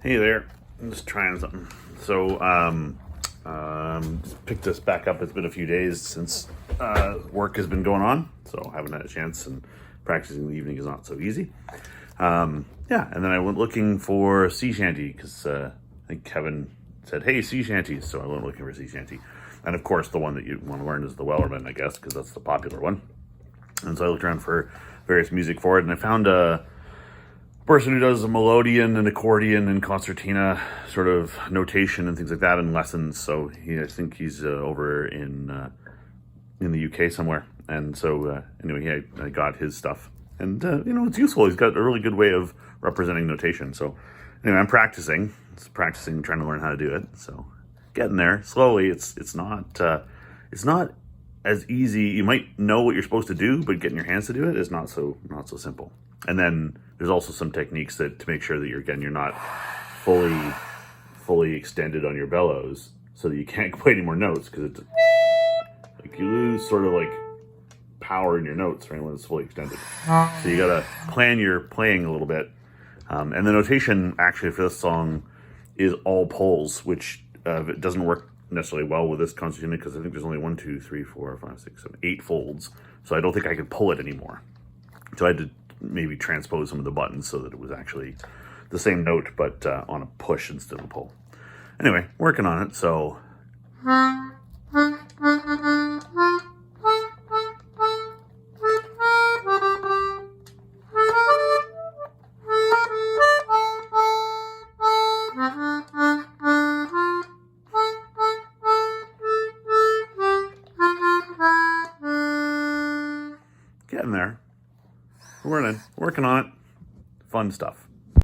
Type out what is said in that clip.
Hey there, I'm just trying something. So, just picked this back up. It's been a few days since work has been going on, so I haven't had a chance, and practicing in the evening is not so easy. Yeah, and then I went looking for sea shanty because I think Kevin said, "Hey, sea shanties," so I went looking for sea shanty. And of course, the one that you want to learn is the Wellerman, I guess, because that's the popular one. And so I looked around for various music for it, and I found a person who does a melodeon and accordion and concertina sort of notation and things like that in lessons. So I think he's over in the UK somewhere. And so anyway, I got his stuff, and it's useful. He's got a really good way of representing notation. So anyway, I'm practicing, trying to learn how to do it. So getting there slowly. It's not as easy. You might know what you're supposed to do, but getting your hands to do it is not so simple. And then there's also some techniques to make sure that you're not fully extended on your bellows, so that you can't play any more notes, because it's like you lose sort of like power in your notes, right, when it's fully extended. So you gotta plan your playing a little bit. And the notation actually for this song is all pulls, which it doesn't work necessarily well with this concertina, because I think there's only 1, 2, 3, 4, 5, 6, 7, 8 folds. So I don't think I could pull it anymore. So I had to maybe transpose some of the buttons so that it was actually the same note, but on a push instead of a pull. Anyway, working on it, so. Getting there. We're working on it. Fun stuff.